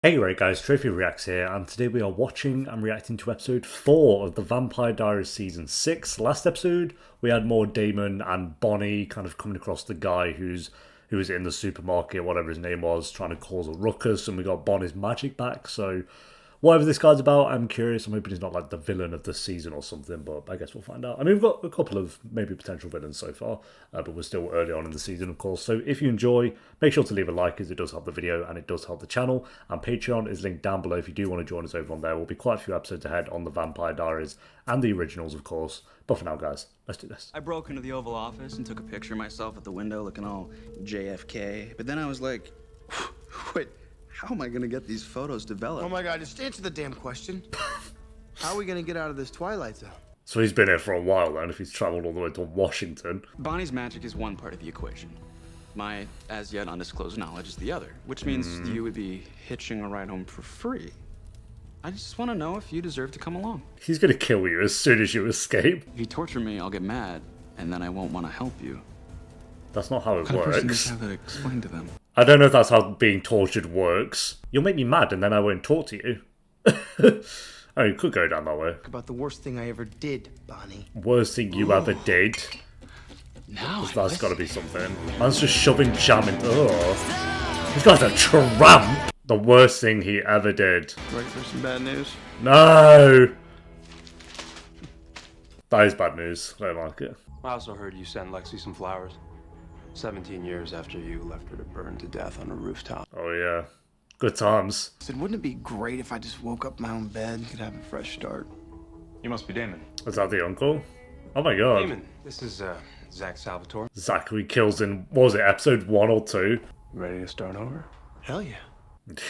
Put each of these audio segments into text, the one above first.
Hey right guys, Tripp Reacts here, and today we are watching and reacting to episode 4 of the Vampire Diaries season 6. Last episode, we had more Damon and Bonnie kind of coming across the guy who was in the supermarket, whatever his name was, trying to cause a ruckus, and we got Bonnie's magic back, so whatever this guy's about, I'm curious. I'm hoping he's not like the villain of the season or something, but I guess we'll find out. I mean, we've got a couple of maybe potential villains so far, but we're still early on in the season, of course. So if you enjoy, make sure to leave a like, as it does help the video and it does help the channel. And Patreon is linked down below if you do want to join us over on there. We'll be quite a few episodes ahead on the Vampire Diaries and the originals, of course. But for now, guys, let's do this. I broke into the Oval Office and took a picture of myself at the window looking all JFK. But then I was like, wait. How am I gonna get these photos developed? Oh my god, just answer the damn question. How are we gonna get out of this Twilight Zone? So he's been here for a while then, if he's travelled all the way to Washington. Bonnie's magic is one part of the equation. My as yet undisclosed knowledge is the other, which means you would be hitching a ride home for free. I just want to know if you deserve to come along. He's gonna kill you as soon as you escape. If you torture me, I'll get mad, and then I won't want to help you. That's not how it What kind of person works. does have that explain to them? I don't know if that's how being tortured works. You'll make me mad and then I won't talk to you. Oh, you could go down that way. About the worst thing I ever did, Bonnie. Worst thing you ever did? Now That's gotta be something. Man's just shoving jam into... Oh. This guy's a tramp! The worst thing he ever did. Ready for some bad news? No! That is bad news. I don't like it. I also heard you sent Lexi some flowers. 17 years after you left her to burn to death on a rooftop. Oh yeah. Good times. I said, wouldn't it be great if I just woke up in my own bed and could have a fresh start? You must be Damon. Is that the uncle? Oh my god. Damon, this is Zach Salvatore. Zachary kills in, what was it, episode 1 or 2? Ready to start over? Hell yeah.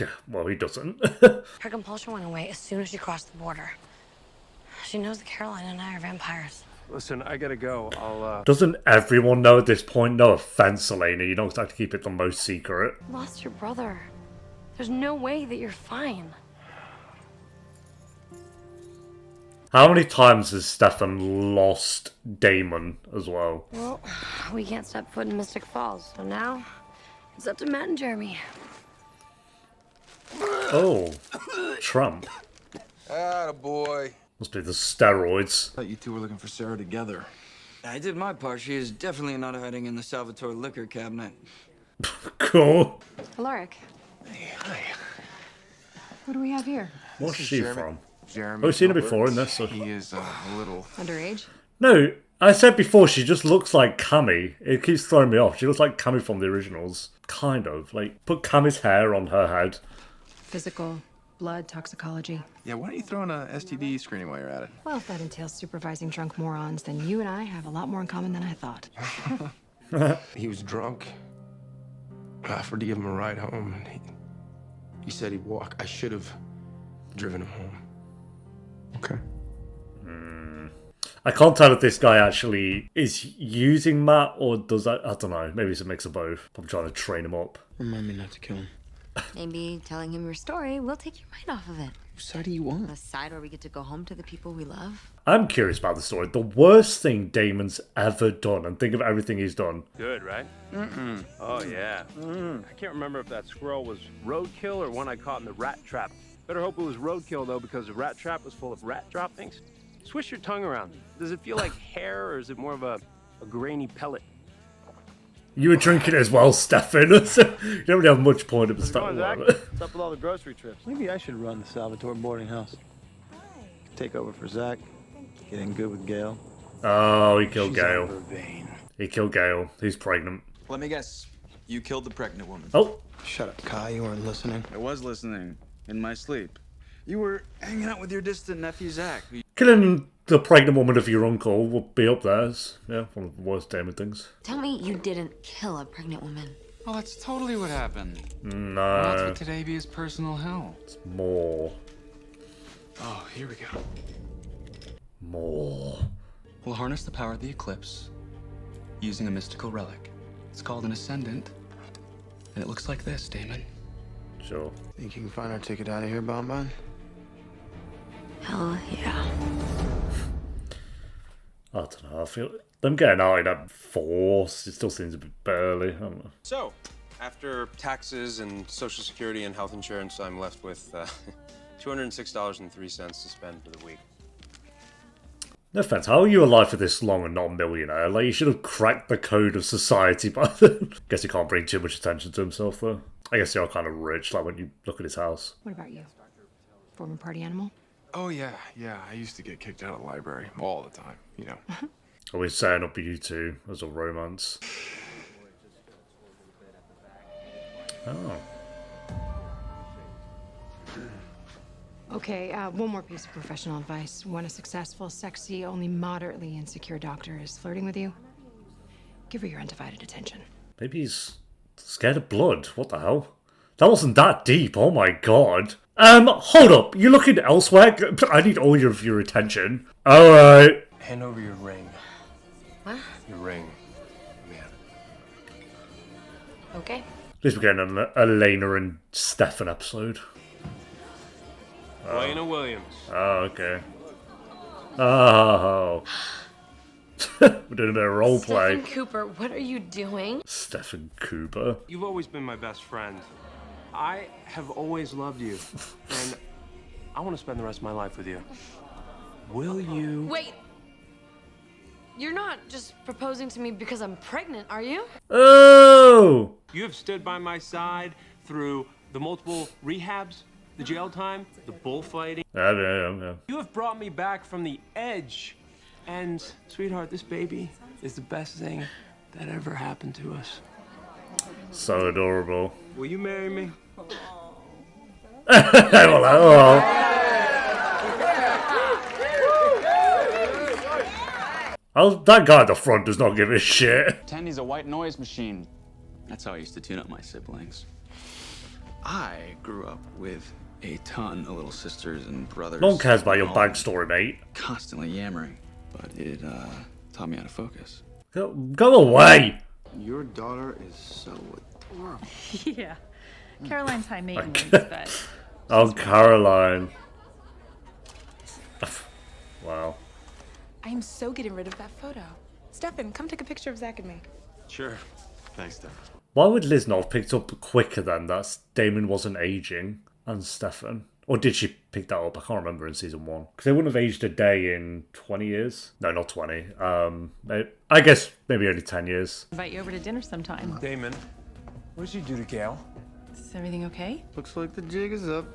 Yeah, well he doesn't. Her compulsion went away as soon as she crossed the border. She knows that Caroline and I are vampires. Listen, I gotta go. I'll Doesn't everyone know at this point? No offense, Elena, you don't have to keep it the most secret. You lost your brother. There's no way that you're fine. How many times has Stefan lost Damon as well? Well, we can't step foot in Mystic Falls, so now it's up to Matt and Jeremy. Oh, Trump. Attaboy. Must be the steroids. Thought you two were looking for Sarah together. I did my part. She is definitely not hiding in the Salvatore liquor cabinet. Cool. Alaric, Hey, hi. what do we have here? What's This is she Jeremy. from? Jeremy. Oh, we've seen her Gilbert. before in this. So. He is a little... Underage? No, I said before she just looks like Cammy. It keeps throwing me off. She looks like Cammy from the originals. Kind of. Like, put Cammy's hair on her head. Physical, blood, toxicology. Yeah, why don't you throw in a STD screening while you're at it? Well, if that entails supervising drunk morons, then you and I have a lot more in common than I thought. He was drunk. I offered to give him a ride home, and he said he'd walk. I should have driven him home. Okay. I can't tell if this guy actually is using Matt or does that. I don't know. Maybe it's a mix of both. I'm trying to train him up. Remind me not to kill him. Maybe telling him your story will take your mind off of it. Whose side do you want? The side where we get to go home to the people we love. I'm curious about the story. The worst thing Damon's ever done, and think of everything he's done. Good, right? Oh, yeah. I can't remember if that squirrel was roadkill or one I caught in the rat trap. Better hope it was roadkill, though, because the rat trap was full of rat droppings. Swish your tongue around. Does it feel like hair, or is it more of a grainy pellet? You were drinking as well, Stefan. So you don't really have much point at the start. What's up with all the grocery trips? Maybe I should run the Salvatore boarding house. Take over for Zach. Get in good with Gail. Oh, he killed She's out Gail. of her vein. He killed Gail. He's pregnant. Let me guess. You killed the pregnant woman. Oh, Shut up, Kai. You weren't listening. I was listening in my sleep. You were hanging out with your distant nephew Zach. killing the pregnant woman of your uncle would be up there. Yeah, one of the worst Damon things. Tell me you didn't kill a pregnant woman. Well, that's totally what happened. No, Not would today be his personal hell. it's more. Oh, here we go. More. We'll harness the power of the eclipse using a mystical relic. It's called an Ascendant, and it looks like this, Damon. Sure. Think you can find our ticket out of here, Bonbon? Hell yeah. I don't know. I feel them getting out in at 4. It still seems a bit early. I don't know. So, After taxes and Social Security and health insurance, I'm left with $206.03 to spend for the week. No offense, how are you alive for this long and not a millionaire? Like, you should have cracked the code of society by then. Guess he can't bring too much attention to himself, though. I guess they are kind of rich, like when you look at his house. What about you? Former party animal? Oh, yeah. I used to get kicked out of the library all the time, you know. Always setting up you two as a romance. Oh. Okay, one more piece of professional advice. When a successful, sexy, only moderately insecure doctor is flirting with you, give her your undivided attention. Maybe he's scared of blood. What the hell? That wasn't that deep. Oh my god. Hold up. You're looking elsewhere? I need all of your attention. Alright. Hand over your ring. What? Your ring. Man. Okay. At least we're getting an Elena and Stefan episode. Elena Williams. Oh, okay. Oh. We're doing a bit of role play. Stefan Cooper, what are you doing? Stefan Cooper. You've always been my best friend. I have always loved you, and I want to spend the rest of my life with you. Will you? Wait! You're not just proposing to me because I'm pregnant, are you? Oh! You have stood by my side through the multiple rehabs, the jail time, the bullfighting. Yeah. You have brought me back from the edge. And, sweetheart, this baby is the best thing that ever happened to us. So adorable. Will you marry me? Oh, that guy at the front does not give a shit. Tandy's a white noise machine. That's how I used to tune up my siblings. I grew up with a ton of little sisters and brothers. No one cares about your backstory, mate. Constantly yammering, but it taught me how to focus. Go away! Your daughter is so adorable. Yeah. Caroline's high maintenance, but... Oh, Caroline. Wow. I am so getting rid of that photo. Stefan, come take a picture of Zach and me. Sure. Thanks, Stefan. Why would Liz not have picked up quicker then that Damon wasn't aging and Stefan? Or did she pick that up? I can't remember in season 1. Because they wouldn't have aged a day in 20 years. No, not 20. I guess maybe only 10 years. Invite you over to dinner sometime. Damon, What did you do to Gail? Is everything okay? Looks like the jig is up.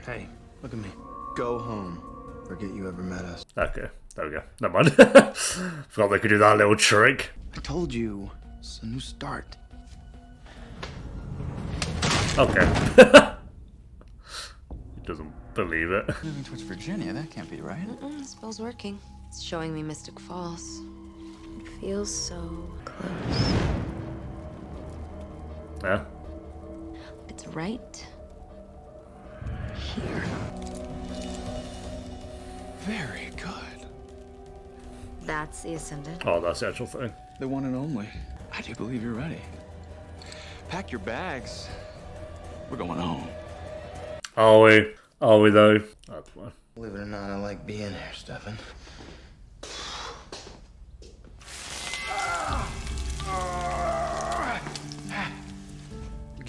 hey, Look at me. Go home. Forget you ever met us. Okay, there we go. Never mind. Forgot they could do that little trick. I told you. It's a new start. Okay. He doesn't believe it. Moving towards Virginia, that can't be right. The spell's working. It's showing me Mystic Falls. It feels so close. Yeah. It's right here. Very good. That's the Ascendant. Oh, that's the actual thing. The one and only. I do believe you're ready. Pack your bags. We're going home. Are we? Are we though? That's fine. Believe it or not, I like being here, Stefan.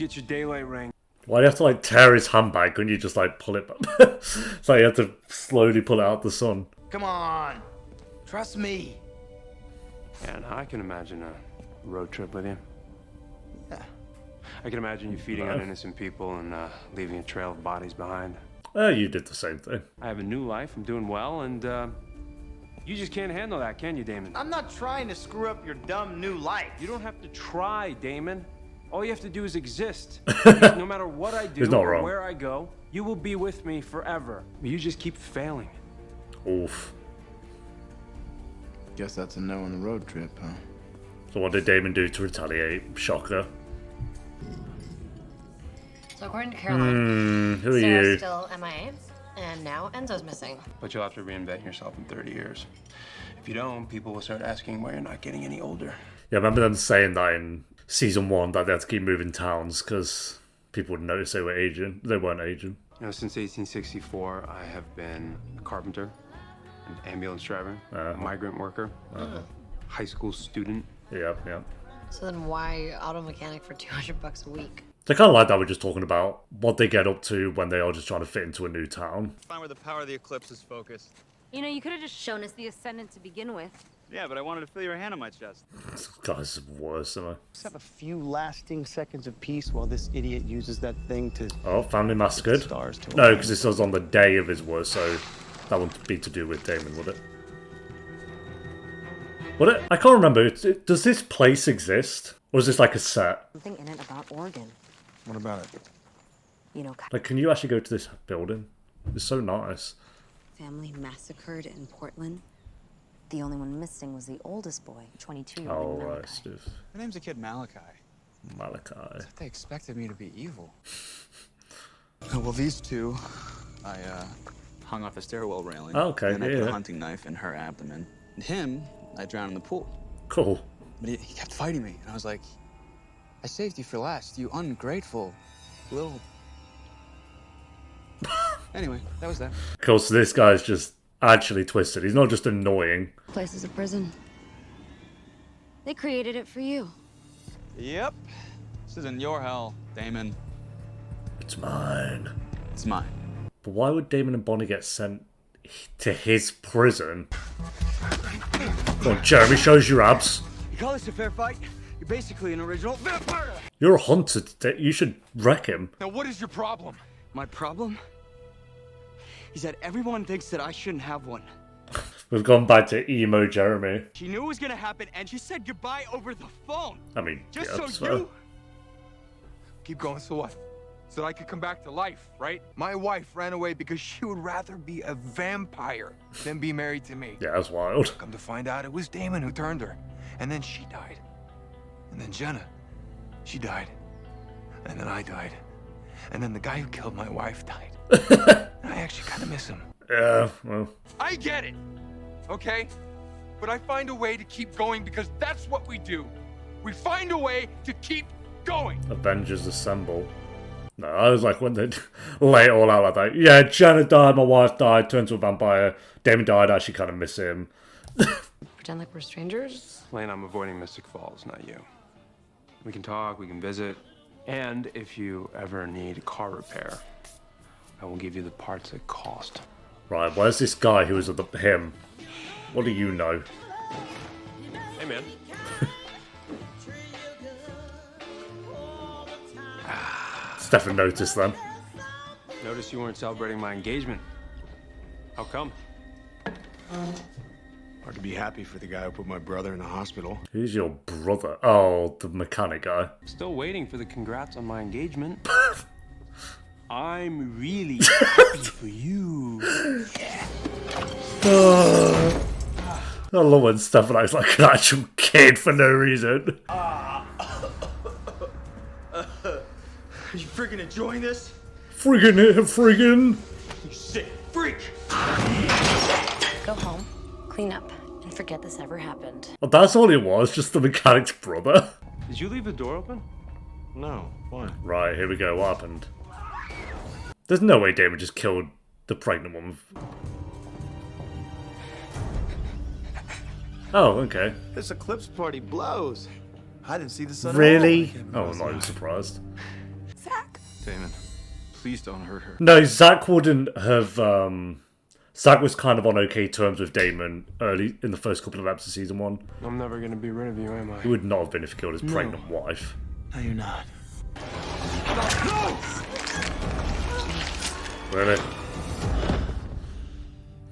get your daylight ring. Why do you have to like tear his handbag? Couldn't you just like pull it back? So you have to slowly pull it out the sun. Come on. Trust me. And I can imagine a road trip with you. Yeah. I can imagine you feeding on innocent people and leaving a trail of bodies behind. You did the same thing. I have a new life, I'm doing well, and you just can't handle that, can you, Damon? I'm not trying to screw up your dumb new life. You don't have to try, Damon. All you have to do is exist. Because no matter what I do or where I go, you will be with me forever. You just keep failing. Oof. Guess that's a no on the road trip, huh? So what did Damon do to retaliate? Shocker. So according to Caroline, who are Sarah's you? still MIA, and now Enzo's missing. But you'll have to reinvent yourself in 30 years. If you don't, people will start asking why you're not getting any older. Yeah, I remember them saying that in season 1 that they had to keep moving towns because people would notice they were aging. They weren't aging. You know, since 1864, I have been a carpenter, an ambulance driver, a migrant worker, high school student. Yep. So then why auto mechanic for $200 a week? They kind of like that we're just talking about what they get up to when they are just trying to fit into a new town. Find where the power of the eclipse is focused. You know, you could have just shown us the Ascendant to begin with. Yeah, but I wanted to feel your hand on my chest. This guy's worse, isn't Let's have a few lasting seconds of peace while this idiot uses that thing to... Oh, family massacred? Stars to No, because this was on the day of his worst, so that wouldn't be to do with Damon, would it? Would it? I can't remember. Does this place exist? Or is this like a set? Something in it about Oregon. What about it? You know, Like, can you actually go to this building? It's so nice. family massacred in Portland. The only one missing was the oldest boy, 22-year-old Oh, Malachi. right, Steve. My name's the kid Malachi. Malachi. They expected me to be evil. Well, these two, I hung off a stairwell railing. Oh, okay, And I put yeah. a hunting knife in her abdomen. And him, I drowned in the pool. Cool. But he kept fighting me, and I was like, I saved you for last, you ungrateful little... Anyway, that was that. Cool, so this guy's just actually twisted. He's not just annoying. Place is a prison. They created it for you. Yep. This isn't your hell, Damon. It's mine. It's mine. But why would Damon and Bonnie get sent to his prison? Come on, Jeremy, shows your abs. You call this a fair fight? You're basically an original vampire! You're a hunter. You should wreck him. Now what is your problem? My problem? Is that everyone thinks that I shouldn't have one. We've gone back to emo Jeremy. She knew it was gonna happen and she said goodbye over the phone. I mean, Just yeah, so you... Keep going, so what? So that I could come back to life, right? My wife ran away because she would rather be a vampire than be married to me. Yeah, that's wild. Come to find out, it was Damon who turned her. And then she died. And then Jenna, she died. And then I died. And then the guy who killed my wife died. I actually kind of miss him. Yeah, well. I get it, okay? But I find a way to keep going because that's what we do. We find a way to keep going. Avengers Assemble. No, I was like, when they lay it all out like that. Yeah, Jenna died, my wife died, turned to a vampire. Damon died, I actually kind of miss him. Pretend like we're strangers? Lane, I'm avoiding Mystic Falls, not you. We can talk, we can visit, and if you ever need car repair, I will give you the parts it cost. Right, where's this guy who was at him? What do you know? Hey, man. Stefan noticed them. Noticed you weren't celebrating my engagement. How come? Hard to be happy for the guy who put my brother in the hospital. Who's your brother? Oh, the mechanic guy. Still waiting for the congrats on my engagement. I'm really happy for you. I love when Stefan acts like an actual kid for no reason. Are you freaking enjoying this? Friggin'. You sick freak! Go home, clean up, and forget this ever happened. Well, that's all it was, just the mechanic's brother. Did you leave the door open? No, why? Right, here we go, what happened? There's no way Damon just killed the pregnant woman. Oh, okay. This eclipse party blows. I didn't see the sun. Really? At all. Oh, I'm not even surprised. Zach! Damon, please don't hurt her. No, Zach wouldn't have, Zach was kind of on okay terms with Damon early in the first couple of episodes of season 1. I'm never gonna be rid of you, am I? He would not have been if he killed his pregnant wife. No, you're not. No! Really?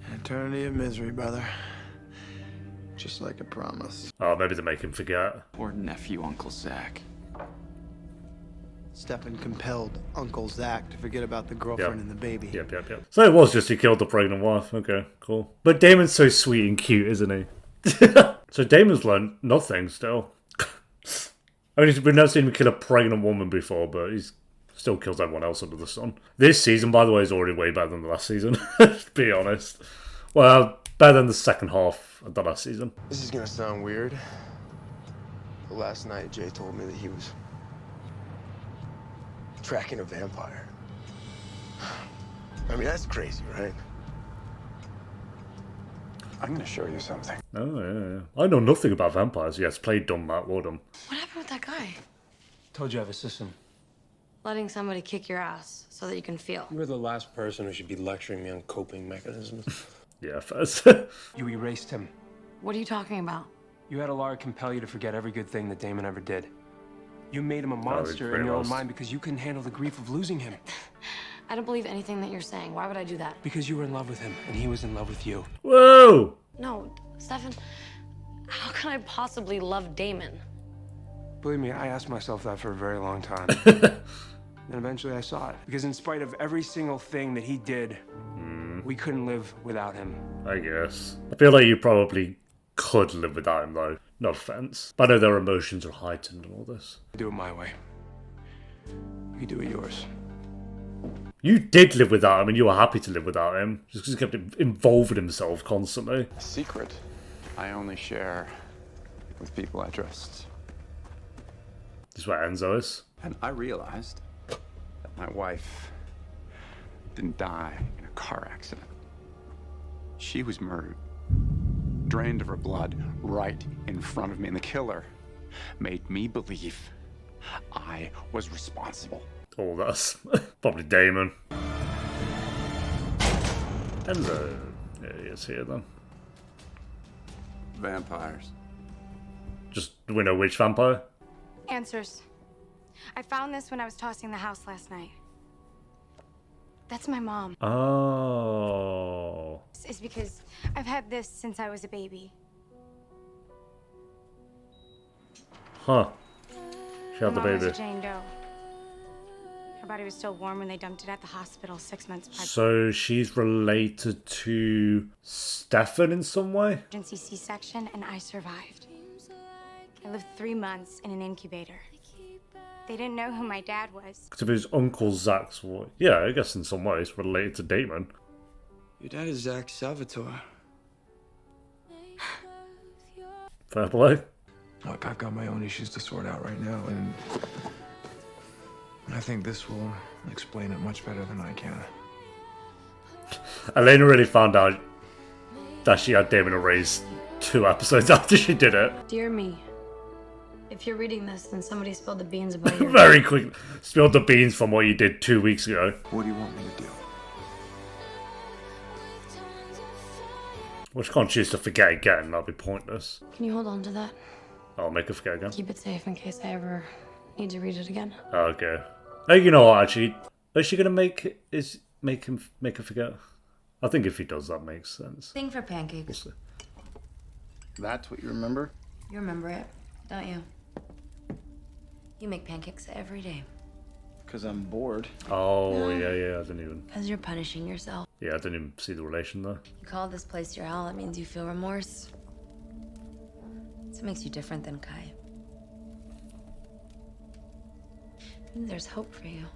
An eternity of misery, brother. Just like I promised. Oh, maybe to make him forget. Poor nephew, Uncle Zach. Stefan compelled Uncle Zach to forget about the girlfriend and the baby. Yep. So it was just he killed the pregnant wife. Okay, cool. But Damon's so sweet and cute, isn't he? So Damon's learned nothing still. I mean, we've never seen him kill a pregnant woman before, but he's still kills everyone else under the sun. This season, by the way, is already way better than the last season, to be honest. Well, better than the second half of the last season. This is gonna sound weird. But last night, Jay told me that he was tracking a vampire. I mean, that's crazy, right? I'm gonna show you something. Oh, yeah. I know nothing about vampires. Yes, play dumb, Matt. Well done. Whatever Why? Told you I have a system. Letting somebody kick your ass so that you can feel. You're the last person who should be lecturing me on coping mechanisms. Yeah, first. You erased him. What are you talking about? You had a lawyer compel you to forget every good thing that Damon ever did. You made him a monster pretty in your own lost. mind because you couldn't handle the grief of losing him. I don't believe anything that you're saying. Why would I do that? Because you were in love with him and he was in love with you. Whoa! No, Stefan. How can I possibly love Damon? Believe me, I asked myself that for a very long time. And eventually I saw it. Because in spite of every single thing that he did, we couldn't live without him. I guess. I feel like you probably could live without him, though. No offense. But I know their emotions are heightened and all this. Do it my way. You do it yours. You did live without him, and you were happy to live without him. Just because he kept involving himself constantly. A secret I only share with people I trust. This is where Enzo is. And I realized that my wife didn't die in a car accident. She was murdered, drained of her blood right in front of me. And the killer made me believe I was responsible. All that's probably Damon. Enzo. Yeah, he is here then. Vampires. Just, do we know which vampire? Answers. I found this when I was tossing the house last night. That's my mom. Oh. It's because I've had this since I was a baby. Huh. She had the My mom was a baby. Jane Doe. Her body was still warm when they dumped it at the hospital 6 months pregnant. So she's related to Stefan in some way? Emergency C-section, and I survived. I lived 3 months in an incubator. They didn't know who my dad was. Because if his uncle Zach's voice. Yeah, I guess in some ways related to Damon. Your dad is Zach Salvatore. Fair play. Look, I've got my own issues to sort out right now, and I think this will explain it much better than I can. Elena really found out that she had Damon erased 2 episodes after she did it. Dear me. If you're reading this, then somebody spilled the beans about your... Very quick. Spilled the beans from what you did 2 weeks ago. What do you want me to do? Well, she can't choose to forget again. That'd be pointless. Can you hold on to that? I'll make her forget again. Keep it safe in case I ever need to read it again. Okay. Hey, you know what, actually? Is she gonna make her forget? I think if he does, that makes sense. Thing for pancakes. We'll see. That's what you remember? You remember it, don't you? You make pancakes every day. Because I'm bored. Oh, yeah, I didn't even... Because you're punishing yourself. Yeah, I didn't even see the relation there. You call this place your hell, it means you feel remorse. So it makes you different than Kai. It means there's hope for you.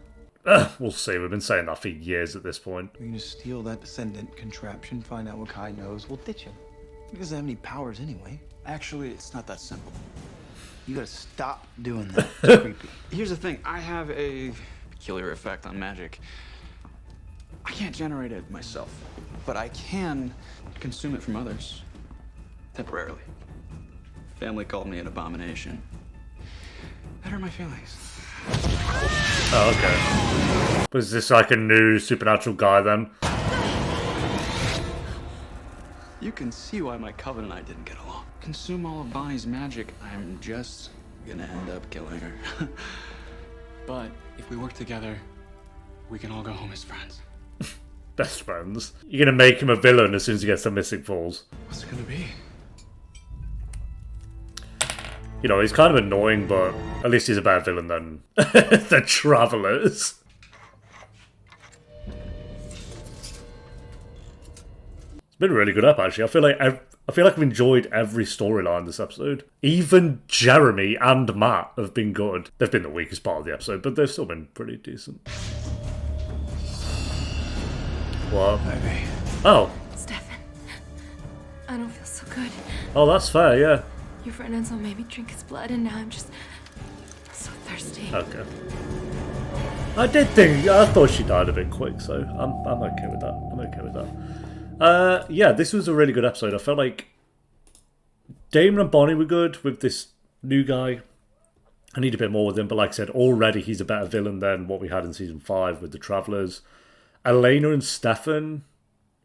We'll see. We've been saying that for years at this point. We're gonna steal that descendant contraption, find out what Kai knows. We'll ditch him. He doesn't have any powers anyway. Actually, it's not that simple. You gotta stop doing that. It's creepy. Here's the thing. I have a peculiar effect on magic. I can't generate it myself, but I can consume it from others. Temporarily. Family called me an abomination. That hurt my feelings. Oh, okay. Was this like a new supernatural guy then? You can see why my coven and I didn't get along. Consume all of Bonnie's magic, I'm just gonna end up killing her. But if we work together, we can all go home as friends. Best friends. You're gonna make him a villain as soon as he gets the Mystic Falls. What's it gonna be? You know, he's kind of annoying, but at least he's a better villain than the Travelers. It's been a really good up, actually. I feel like I've enjoyed every storyline this episode. Even Jeremy and Matt have been good. They've been the weakest part of the episode, but they've still been pretty decent. What? Maybe. Oh. Stefan, I don't feel so good. Oh, that's fair, yeah. Your friend Enzo made me drink his blood, and now I'm so thirsty. Okay. I thought she died a bit quick, so I'm okay with that. I'm okay with that. Yeah, this was a really good episode. I felt like Damon and Bonnie were good with this new guy. I need a bit more with him, but like I said, already he's a better villain than what we had in season 5 with the Travelers. Elena and Stefan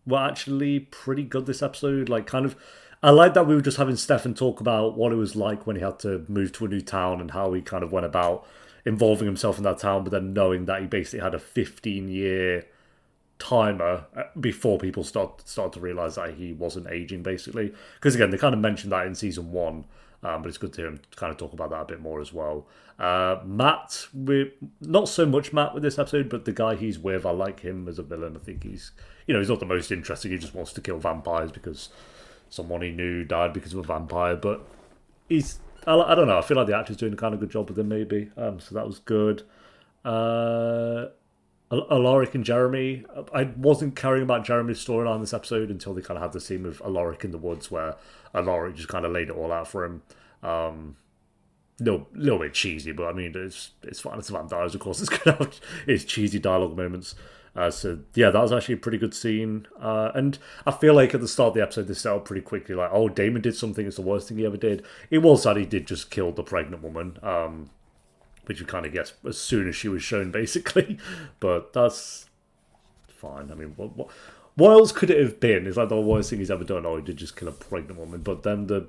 were actually pretty good this episode. Like, kind of, I like that we were just having Stefan talk about what it was like when he had to move to a new town and how he kind of went about involving himself in that town, but then knowing that he basically had a 15-year timer before people start to realize that he wasn't aging, basically. Because again, they kind of mentioned that in season 1, but it's good to hear him kind of talk about that a bit more as well. Matt, not so much Matt with this episode, but the guy he's with, I like him as a villain. I think he's not the most interesting. He just wants to kill vampires because someone he knew died because of a vampire. But I don't know. I feel like the actor's doing a kind of good job with him, maybe. So that was good. Alaric and Jeremy. I wasn't caring about Jeremy's storyline this episode until they kind of had the scene with Alaric in the woods where Alaric just kind of laid it all out for him. Little bit cheesy, but I mean, it's fine. It's vampires, of course. It's going to have its cheesy dialogue moments. So yeah, that was actually a pretty good scene. And I feel like at the start of the episode, they set up pretty quickly, like, oh, Damon did something. It's the worst thing he ever did. It was that he did just kill the pregnant woman, which you kind of guess as soon as she was shown, basically. But that's fine. I mean, what else could it have been? It's like the worst thing he's ever done. Oh, he did just kill a pregnant woman. But then the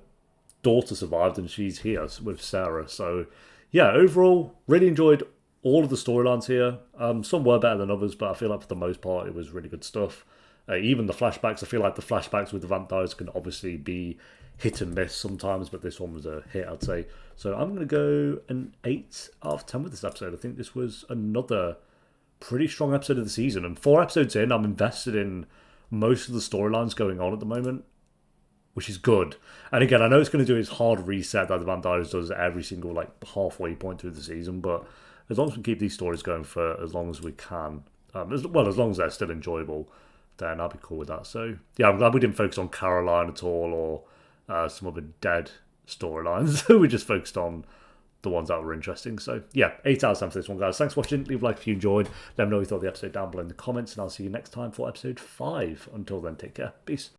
daughter survived and she's here with Sarah. So yeah, overall, really enjoyed all of the storylines here. Some were better than others, but I feel like for the most part, it was really good stuff. Even the flashbacks, I feel like the flashbacks with the vampires can obviously be hit and miss sometimes, but this one was a hit, I'd say. So I'm going to go an 8 out of 10 with this episode. I think this was another pretty strong episode of the season. And 4 episodes in, I'm invested in most of the storylines going on at the moment, which is good. And again, I know it's going to do its hard reset that the Vampires does at every single halfway point through the season, but as long as we keep these stories going for as long as we can, as long as they're still enjoyable, then I'll be cool with that. So yeah, I'm glad we didn't focus on Caroline at all or some other dead storylines. We just focused on the ones that were interesting. So yeah, 8 out of 10 for this one, guys. Thanks for watching. Leave a like if you enjoyed. Let me know what you thought of the episode down below in the comments, and I'll see you next time for episode 5. Until then, take care. Peace.